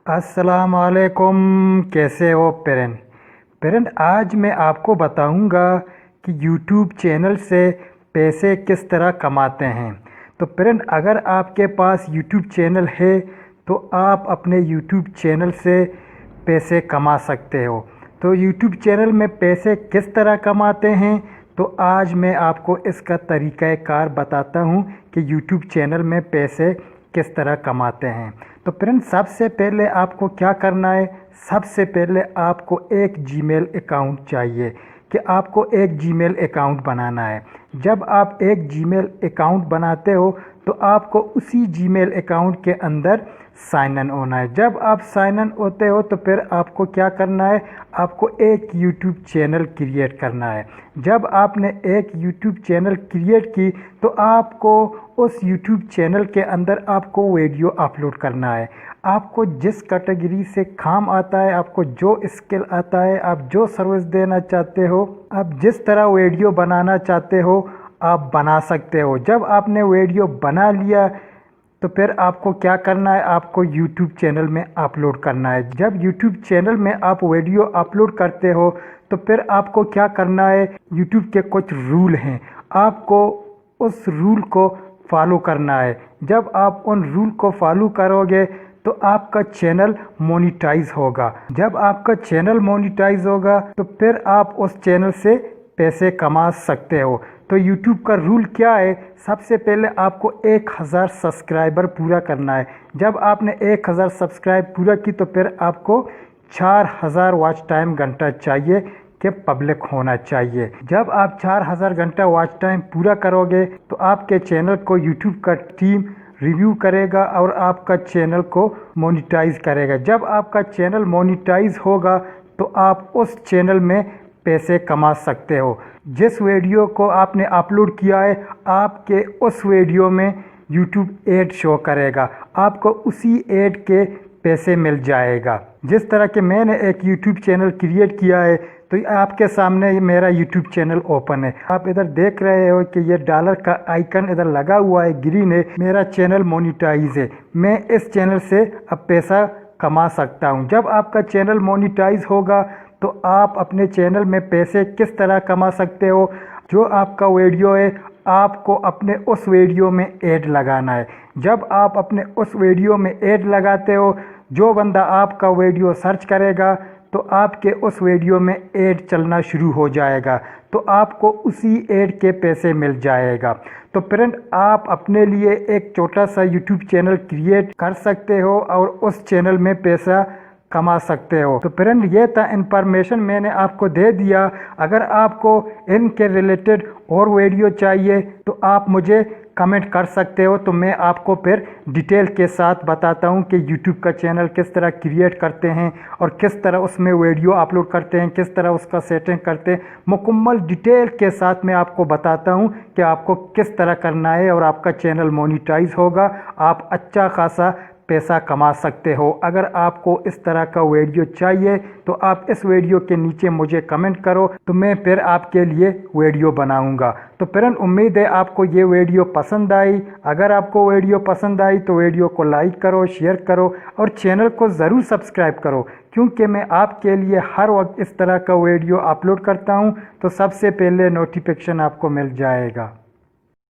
अस्सलाम वालेकुम। कैसे हो पेरेंट आज मैं आपको बताऊंगा कि यूट्यूब चैनल से पैसे किस तरह कमाते हैं। तो पेरेंट अगर आपके पास यूट्यूब चैनल है तो आप अपने यूट्यूब चैनल से पैसे कमा सकते हो। तो यूट्यूब चैनल में पैसे किस तरह कमाते हैं, तो आज मैं आपको इसका तरीक़ाकार बताता हूं कि यूट्यूब चैनल में पैसे किस तरह कमाते हैं। तो फ्रेंड्स सबसे पहले आपको क्या करना है, सबसे पहले आपको एक जीमेल अकाउंट चाहिए कि आपको एक जीमेल अकाउंट बनाना है। जब आप एक जीमेल अकाउंट बनाते हो तो आपको उसी जीमेल अकाउंट के अंदर साइन इन होना है। जब आप साइन इन होते हो तो फिर आपको क्या करना है, आपको एक यूट्यूब चैनल क्रिएट करना है। जब आपने एक यूट्यूब चैनल क्रिएट की तो आपको उस यूट्यूब चैनल के अंदर आपको वीडियो अपलोड करना है। आपको जिस कैटेगरी से काम आता है, आपको जो स्किल आता है, आप जो सर्विस देना चाहते हो, आप जिस तरह वीडियो बनाना चाहते हो आप बना सकते हो। जब आपने वीडियो बना लिया तो फिर आपको क्या करना है, आपको YouTube चैनल में अपलोड करना है। जब YouTube चैनल में आप वीडियो अपलोड करते हो तो फिर आपको क्या करना है, YouTube के कुछ रूल हैं, आपको उस रूल को फॉलो करना है। जब आप उन रूल को फॉलो करोगे तो आपका चैनल मोनेटाइज होगा। जब आपका चैनल मोनेटाइज होगा तो फिर आप उस चैनल से पैसे कमा सकते हो। तो YouTube का रूल क्या है, सबसे पहले आपको 1000 सब्सक्राइबर पूरा करना है। जब आपने 1000 सब्सक्राइब पूरा की तो फिर आपको 4000 वॉच टाइम घंटा चाहिए कि पब्लिक होना चाहिए। जब आप 4000 घंटा वॉच टाइम पूरा करोगे तो आपके चैनल को YouTube का टीम रिव्यू करेगा और आपका चैनल को मोनेटाइज करेगा। जब आपका चैनल मोनेटाइज होगा तो आप उस चैनल में पैसे कमा सकते हो। जिस वीडियो को आपने अपलोड किया है आपके उस वीडियो में YouTube ऐड शो करेगा, आपको उसी ऐड के पैसे मिल जाएगा। जिस तरह के मैंने एक YouTube चैनल क्रिएट किया है तो आपके सामने ये मेरा YouTube चैनल ओपन है। आप इधर देख रहे हो कि ये डॉलर का आइकन इधर लगा हुआ है, ग्रीन है। मेरा चैनल मोनेटाइज है, मैं इस चैनल से अब पैसा कमा सकता हूँ। जब आपका चैनल मोनेटाइज होगा तो आप अपने चैनल में पैसे किस तरह कमा सकते हो, जो आपका वीडियो है आपको अपने उस वीडियो में ऐड लगाना है। जब आप अपने उस वीडियो में ऐड लगाते हो, जो बंदा आपका वीडियो सर्च करेगा तो आपके उस वीडियो में ऐड चलना शुरू हो जाएगा, तो आपको उसी ऐड के पैसे मिल जाएगा। तो फ्रेंड आप अपने लिए एक छोटा सा YouTube चैनल क्रिएट कर सकते हो और उस चैनल में पैसा कमा सकते हो। तो फ्रेंड ये था इन्फॉर्मेशन मैंने आपको दे दिया। अगर आपको इनके रिलेटेड और वीडियो चाहिए तो आप मुझे कमेंट कर सकते हो, तो मैं आपको फिर डिटेल के साथ बताता हूँ कि YouTube का चैनल किस तरह क्रिएट करते हैं और किस तरह उसमें वीडियो अपलोड करते हैं, किस तरह उसका सेटिंग करते हैं। मुकम्मल डिटेल के साथ मैं आपको बताता हूँ कि आपको किस तरह करना है और आपका चैनल मोनेटाइज होगा, आप अच्छा खासा पैसा कमा सकते हो। अगर आपको इस तरह का वीडियो चाहिए तो आप इस वीडियो के नीचे मुझे कमेंट करो, तो मैं फिर आपके लिए वीडियो बनाऊंगा। तो फ्रेंड उम्मीद है आपको ये वीडियो पसंद आई। अगर आपको वीडियो पसंद आई तो वीडियो को लाइक करो, शेयर करो और चैनल को ज़रूर सब्सक्राइब करो, क्योंकि मैं आपके लिए हर वक्त इस तरह का वीडियो अपलोड करता हूँ तो सबसे पहले नोटिफिकेशन आपको मिल जाएगा।